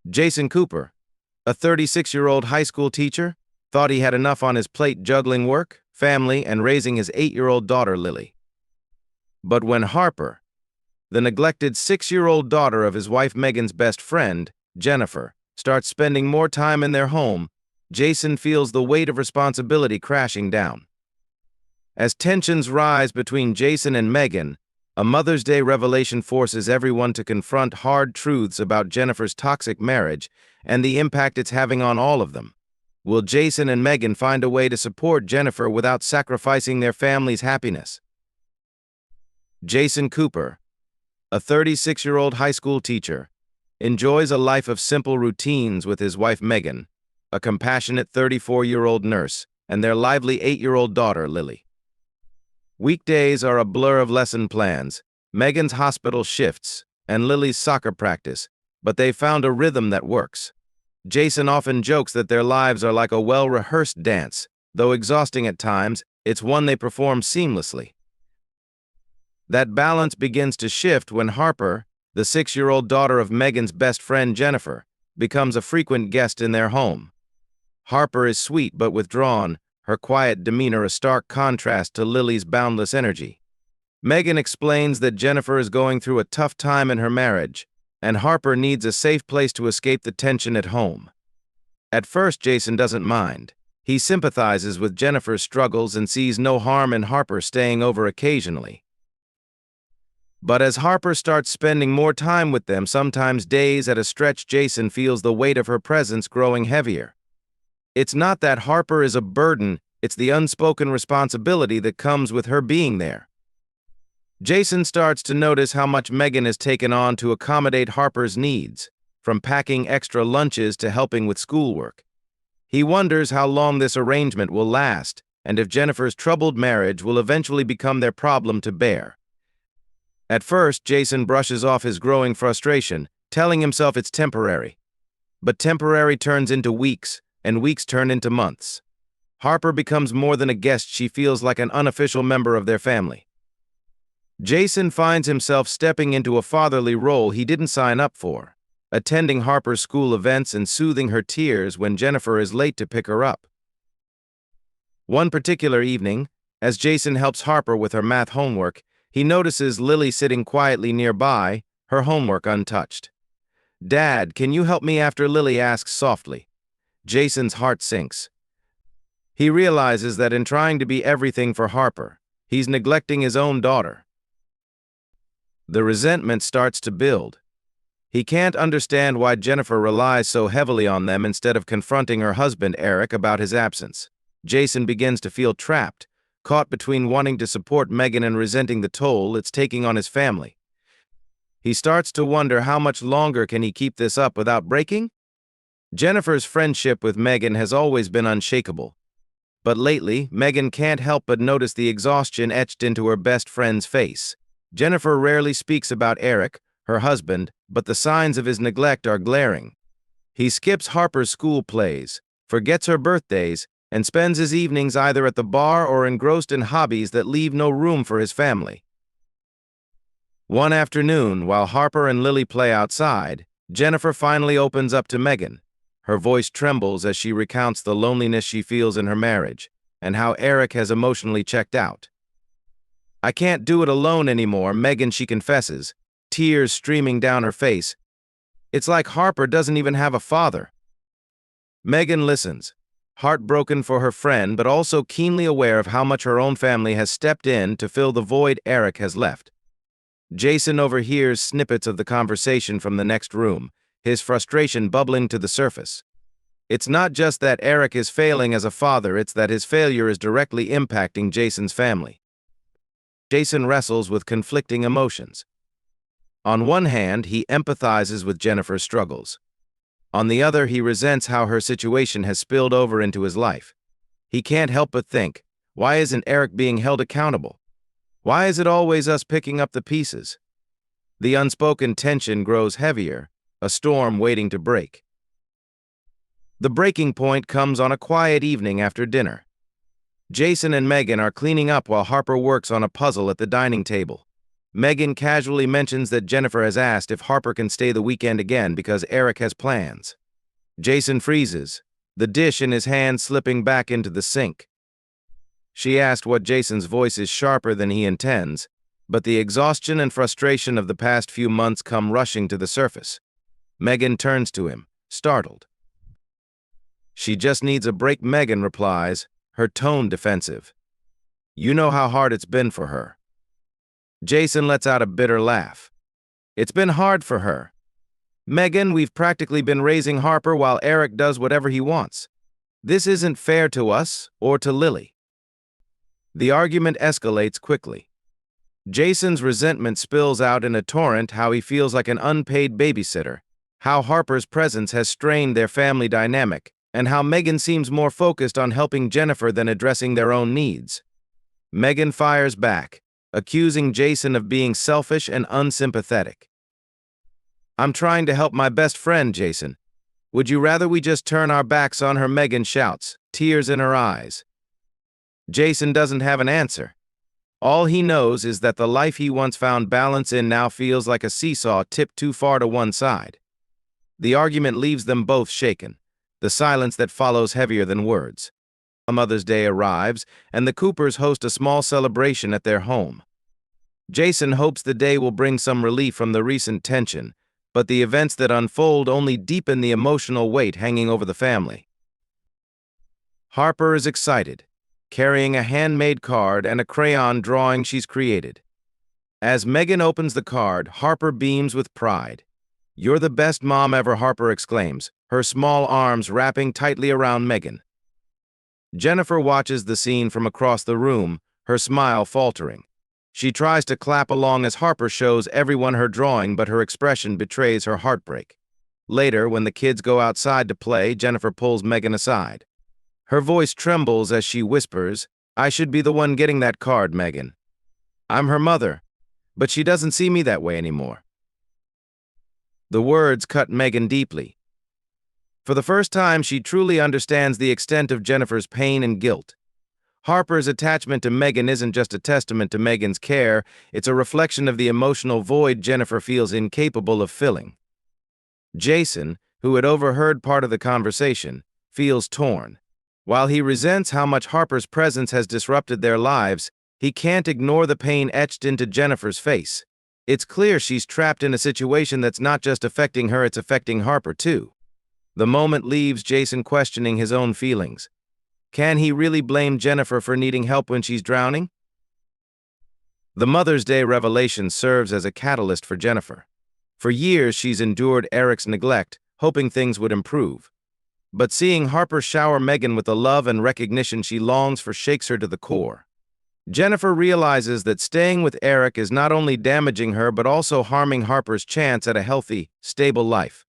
Jason Cooper, a 36-year-old high school teacher, thought he had enough on his plate juggling work, family, and raising his 8-year-old daughter, Lily. But when Harper, the neglected 6-year-old daughter of his wife Megan's best friend, Jennifer, starts spending more time in their home, Jason feels the weight of responsibility crashing down. As tensions rise between Jason and Megan, a Mother's Day revelation forces everyone to confront hard truths about Jennifer's toxic marriage and the impact it's having on all of them. Will Jason and Megan find a way to support Jennifer without sacrificing their family's happiness? Jason Cooper, a 36-year-old high school teacher, enjoys a life of simple routines with his wife Megan, a compassionate 34-year-old nurse, and their lively 8-year-old daughter, Lily. Weekdays are a blur of lesson plans, Megan's hospital shifts, and Lily's soccer practice, but they've found a rhythm that works. Jason often jokes that their lives are like a well-rehearsed dance. Though exhausting at times, it's one they perform seamlessly. That balance begins to shift when Harper, the 6-year-old daughter of Megan's best friend Jennifer, becomes a frequent guest in their home. Harper is sweet but withdrawn, her quiet demeanor a stark contrast to Lily's boundless energy. Megan explains that Jennifer is going through a tough time in her marriage, and Harper needs a safe place to escape the tension at home. At first, Jason doesn't mind. He sympathizes with Jennifer's struggles and sees no harm in Harper staying over occasionally. But as Harper starts spending more time with them, sometimes days at a stretch, Jason feels the weight of her presence growing heavier. It's not that Harper is a burden, it's the unspoken responsibility that comes with her being there. Jason starts to notice how much Megan has taken on to accommodate Harper's needs, from packing extra lunches to helping with schoolwork. He wonders how long this arrangement will last, and if Jennifer's troubled marriage will eventually become their problem to bear. At first, Jason brushes off his growing frustration, telling himself it's temporary. But temporary turns into weeks, and weeks turn into months. Harper becomes more than a guest, she feels like an unofficial member of their family. Jason finds himself stepping into a fatherly role he didn't sign up for, attending Harper's school events and soothing her tears when Jennifer is late to pick her up. One particular evening, as Jason helps Harper with her math homework, he notices Lily sitting quietly nearby, her homework untouched. "Dad, can you help me?" after Lily asks softly. Jason's heart sinks. He realizes that in trying to be everything for Harper, he's neglecting his own daughter. The resentment starts to build. He can't understand why Jennifer relies so heavily on them instead of confronting her husband, Eric, about his absence. Jason begins to feel trapped, caught between wanting to support Megan and resenting the toll it's taking on his family. He starts to wonder how much longer can he keep this up without breaking? Jennifer's friendship with Megan has always been unshakable. But lately, Megan can't help but notice the exhaustion etched into her best friend's face. Jennifer rarely speaks about Eric, her husband, but the signs of his neglect are glaring. He skips Harper's school plays, forgets her birthdays, and spends his evenings either at the bar or engrossed in hobbies that leave no room for his family. One afternoon, while Harper and Lily play outside, Jennifer finally opens up to Megan. Her voice trembles as she recounts the loneliness she feels in her marriage, and how Eric has emotionally checked out. "I can't do it alone anymore," Megan, she confesses, tears streaming down her face. "It's like Harper doesn't even have a father." Megan listens, heartbroken for her friend, but also keenly aware of how much her own family has stepped in to fill the void Eric has left. Jason overhears snippets of the conversation from the next room, his frustration bubbling to the surface. It's not just that Eric is failing as a father, it's that his failure is directly impacting Jason's family. Jason wrestles with conflicting emotions. On one hand, he empathizes with Jennifer's struggles. On the other, he resents how her situation has spilled over into his life. He can't help but think, why isn't Eric being held accountable? Why is it always us picking up the pieces? The unspoken tension grows heavier, a storm waiting to break. The breaking point comes on a quiet evening after dinner. Jason and Megan are cleaning up while Harper works on a puzzle at the dining table. Megan casually mentions that Jennifer has asked if Harper can stay the weekend again because Eric has plans. Jason freezes, the dish in his hand slipping back into the sink. She asked what Jason's voice is sharper than he intends, but the exhaustion and frustration of the past few months come rushing to the surface. Megan turns to him, startled. She just needs a break, Megan replies, her tone defensive. You know how hard it's been for her. Jason lets out a bitter laugh. It's been hard for her. Megan, we've practically been raising Harper while Eric does whatever he wants. This isn't fair to us or to Lily. The argument escalates quickly. Jason's resentment spills out in a torrent, how he feels like an unpaid babysitter, how Harper's presence has strained their family dynamic, and how Megan seems more focused on helping Jennifer than addressing their own needs. Megan fires back, accusing Jason of being selfish and unsympathetic. I'm trying to help my best friend, Jason. Would you rather we just turn our backs on her? Megan shouts, tears in her eyes. Jason doesn't have an answer. All he knows is that the life he once found balance in now feels like a seesaw tipped too far to one side. The argument leaves them both shaken, the silence that follows heavier than words. Mother's Day arrives, and the Coopers host a small celebration at their home. Jason hopes the day will bring some relief from the recent tension, but the events that unfold only deepen the emotional weight hanging over the family. Harper is excited, carrying a handmade card and a crayon drawing she's created. As Megan opens the card, Harper beams with pride. You're the best mom ever, Harper exclaims, her small arms wrapping tightly around Megan. Jennifer watches the scene from across the room, her smile faltering. She tries to clap along as Harper shows everyone her drawing, but her expression betrays her heartbreak. Later, when the kids go outside to play, Jennifer pulls Megan aside. Her voice trembles as she whispers, I should be the one getting that card, Megan. I'm her mother, but she doesn't see me that way anymore. The words cut Megan deeply. For the first time, she truly understands the extent of Jennifer's pain and guilt. Harper's attachment to Megan isn't just a testament to Megan's care, it's a reflection of the emotional void Jennifer feels incapable of filling. Jason, who had overheard part of the conversation, feels torn. While he resents how much Harper's presence has disrupted their lives, he can't ignore the pain etched into Jennifer's face. It's clear she's trapped in a situation that's not just affecting her, it's affecting Harper too. The moment leaves Jason questioning his own feelings. Can he really blame Jennifer for needing help when she's drowning? The Mother's Day revelation serves as a catalyst for Jennifer. For years, she's endured Eric's neglect, hoping things would improve. But seeing Harper shower Megan with the love and recognition she longs for shakes her to the core. Jennifer realizes that staying with Eric is not only damaging her but also harming Harper's chance at a healthy, stable life.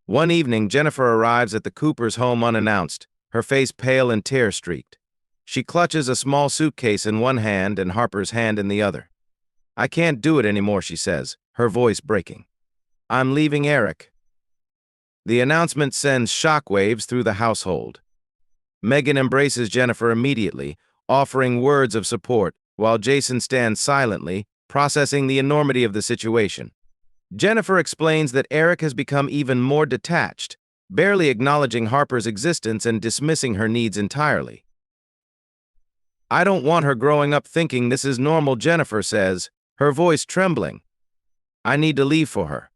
One evening, Jennifer arrives at the Coopers' home unannounced, her face pale and tear-streaked. She clutches a small suitcase in one hand and Harper's hand in the other. I can't do it anymore, she says, her voice breaking. I'm leaving Eric. The announcement sends shockwaves through the household. Megan embraces Jennifer immediately, offering words of support, while Jason stands silently, processing the enormity of the situation. Jennifer explains that Eric has become even more detached, barely acknowledging Harper's existence and dismissing her needs entirely. I don't want her growing up thinking this is normal, Jennifer says, her voice trembling. I need to leave for her.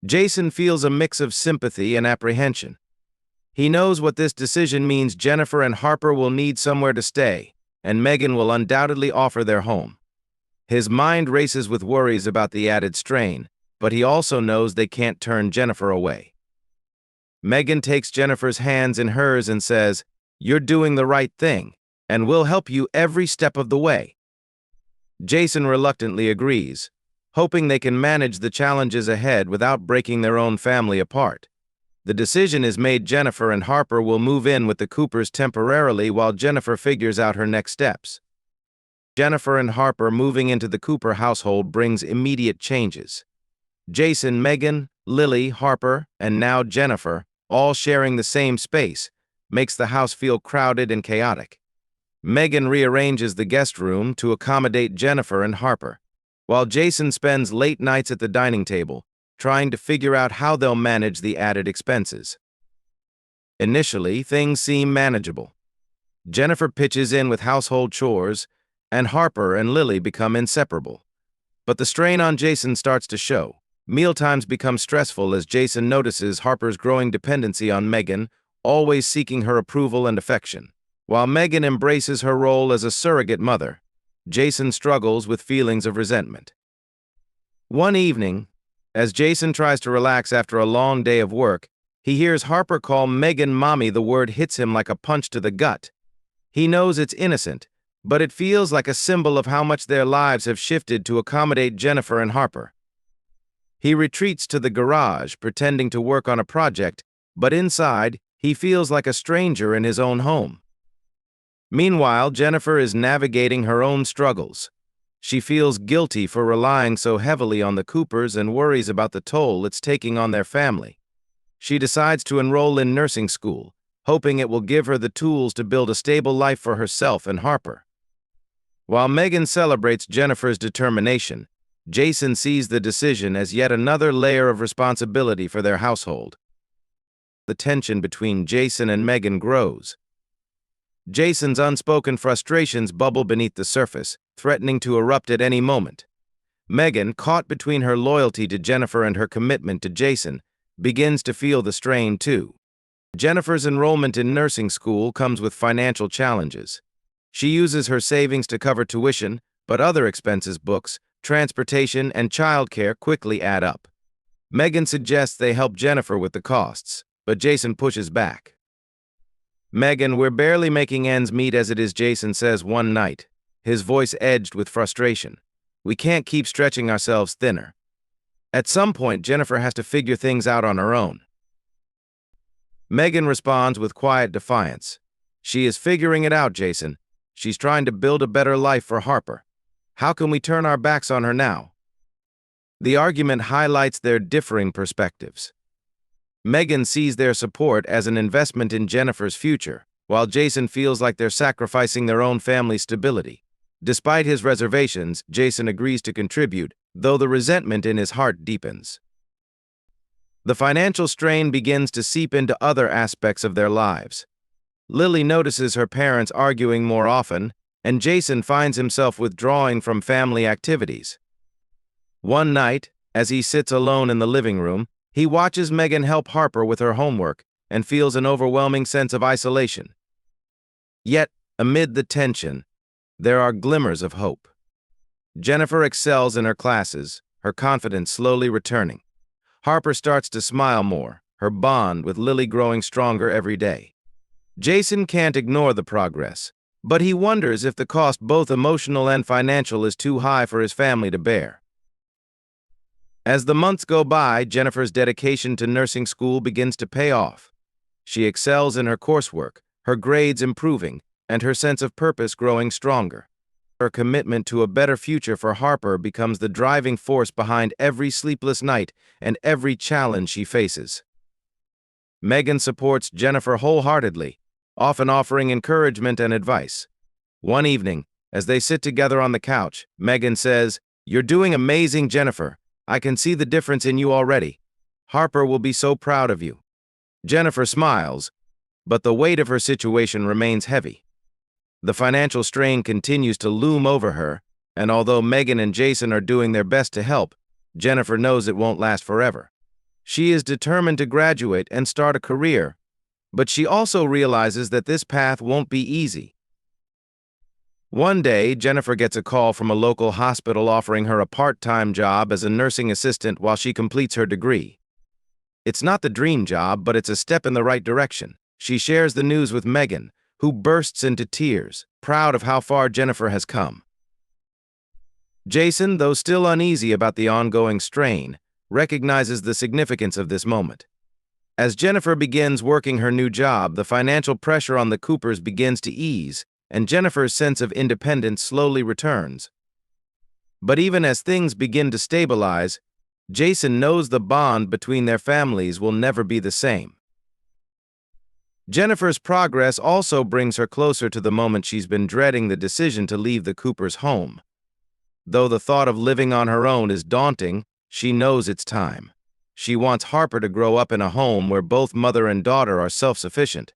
Jason feels a mix of sympathy and apprehension. He knows what this decision means. Jennifer and Harper will need somewhere to stay, and Megan will undoubtedly offer their home. His mind races with worries about the added strain, but he also knows they can't turn Jennifer away. Megan takes Jennifer's hands in hers and says, You're doing the right thing, and we'll help you every step of the way. Jason reluctantly agrees, hoping they can manage the challenges ahead without breaking their own family apart. The decision is made. Jennifer and Harper will move in with the Coopers temporarily while Jennifer figures out her next steps. Jennifer and Harper moving into the Cooper household brings immediate changes. Jason, Megan, Lily, Harper, and now Jennifer, all sharing the same space, makes the house feel crowded and chaotic. Megan rearranges the guest room to accommodate Jennifer and Harper, while Jason spends late nights at the dining table, trying to figure out how they'll manage the added expenses. Initially, things seem manageable. Jennifer pitches in with household chores, and Harper and Lily become inseparable. But the strain on Jason starts to show. Mealtimes become stressful as Jason notices Harper's growing dependency on Megan, always seeking her approval and affection. While Megan embraces her role as a surrogate mother, Jason struggles with feelings of resentment. One evening, as Jason tries to relax after a long day of work, he hears Harper call Megan mommy. The word hits him like a punch to the gut. He knows it's innocent, but it feels like a symbol of how much their lives have shifted to accommodate Jennifer and Harper. He retreats to the garage, pretending to work on a project, but inside, he feels like a stranger in his own home. Meanwhile, Jennifer is navigating her own struggles. She feels guilty for relying so heavily on the Coopers and worries about the toll it's taking on their family. She decides to enroll in nursing school, hoping it will give her the tools to build a stable life for herself and Harper. While Megan celebrates Jennifer's determination, Jason sees the decision as yet another layer of responsibility for their household. The tension between Jason and Megan grows. Jason's unspoken frustrations bubble beneath the surface, threatening to erupt at any moment. Megan, caught between her loyalty to Jennifer and her commitment to Jason, begins to feel the strain too. Jennifer's enrollment in nursing school comes with financial challenges. She uses her savings to cover tuition, but other expenses, books, transportation, and childcare quickly add up. Megan suggests they help Jennifer with the costs, but Jason pushes back. "Megan, we're barely making ends meet as it is," Jason says one night, his voice edged with frustration. "We can't keep stretching ourselves thinner." At some point, Jennifer has to figure things out on her own. Megan responds with quiet defiance. "She is figuring it out, Jason. She's trying to build a better life for Harper. How can we turn our backs on her now?" The argument highlights their differing perspectives. Megan sees their support as an investment in Jennifer's future, while Jason feels like they're sacrificing their own family's stability. Despite his reservations, Jason agrees to contribute, though the resentment in his heart deepens. The financial strain begins to seep into other aspects of their lives. Lily notices her parents arguing more often, and Jason finds himself withdrawing from family activities. One night, as he sits alone in the living room, he watches Megan help Harper with her homework and feels an overwhelming sense of isolation. Yet, amid the tension, there are glimmers of hope. Jennifer excels in her classes, her confidence slowly returning. Harper starts to smile more, her bond with Lily growing stronger every day. Jason can't ignore the progress, but he wonders if the cost, both emotional and financial, is too high for his family to bear. As the months go by, Jennifer's dedication to nursing school begins to pay off. She excels in her coursework, her grades improving, and her sense of purpose growing stronger. Her commitment to a better future for Harper becomes the driving force behind every sleepless night and every challenge she faces. Megan supports Jennifer wholeheartedly, often offering encouragement and advice. One evening, as they sit together on the couch, Megan says, "You're doing amazing, Jennifer. I can see the difference in you already. Harper will be so proud of you." Jennifer smiles, but the weight of her situation remains heavy. The financial strain continues to loom over her, and although Megan and Jason are doing their best to help, Jennifer knows it won't last forever. She is determined to graduate and start a career, but she also realizes that this path won't be easy. One day, Jennifer gets a call from a local hospital offering her a part-time job as a nursing assistant while she completes her degree. It's not the dream job, but it's a step in the right direction. She shares the news with Megan, who bursts into tears, proud of how far Jennifer has come. Jason, though still uneasy about the ongoing strain, recognizes the significance of this moment. As Jennifer begins working her new job, the financial pressure on the Coopers begins to ease, and Jennifer's sense of independence slowly returns. But even as things begin to stabilize, Jason knows the bond between their families will never be the same. Jennifer's progress also brings her closer to the moment she's been dreading: the decision to leave the Coopers' home. Though the thought of living on her own is daunting, she knows it's time. She wants Harper to grow up in a home where both mother and daughter are self-sufficient.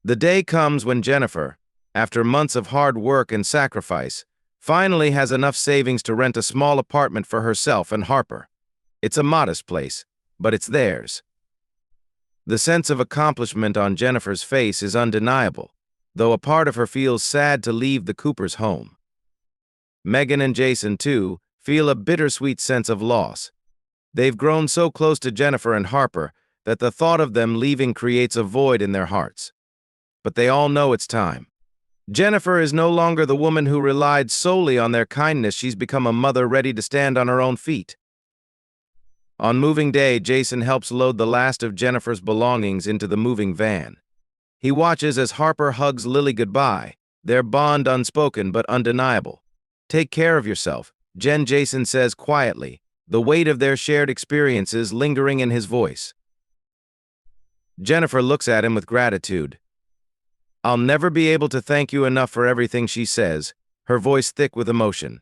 The day comes when Jennifer, after months of hard work and sacrifice, finally has enough savings to rent a small apartment for herself and Harper. It's a modest place, but it's theirs. The sense of accomplishment on Jennifer's face is undeniable, though a part of her feels sad to leave the Coopers' home. Megan and Jason, too, feel a bittersweet sense of loss. They've grown so close to Jennifer and Harper that the thought of them leaving creates a void in their hearts. But they all know it's time. Jennifer is no longer the woman who relied solely on their kindness. She's become a mother ready to stand on her own feet. On moving day, Jason helps load the last of Jennifer's belongings into the moving van. He watches as Harper hugs Lily goodbye, their bond unspoken but undeniable. "Take care of yourself," Jason says quietly, the weight of their shared experiences lingering in his voice. Jennifer looks at him with gratitude. "I'll never be able to thank you enough for everything," she says, her voice thick with emotion.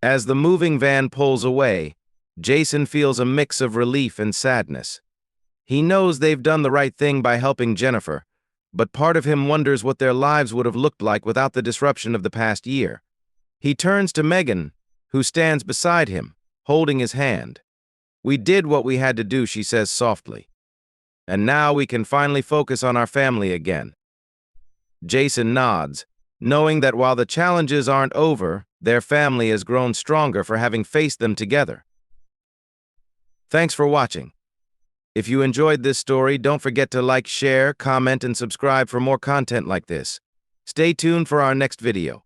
As the moving van pulls away, Jason feels a mix of relief and sadness. He knows they've done the right thing by helping Jennifer, but part of him wonders what their lives would have looked like without the disruption of the past year. He turns to Megan, who stands beside him, holding his hand. "We did what we had to do," she says softly. "And now we can finally focus on our family again." Jason nods, knowing that while the challenges aren't over, their family has grown stronger for having faced them together. Thanks for watching. If you enjoyed this story, don't forget to like, share, comment, and subscribe for more content like this. Stay tuned for our next video.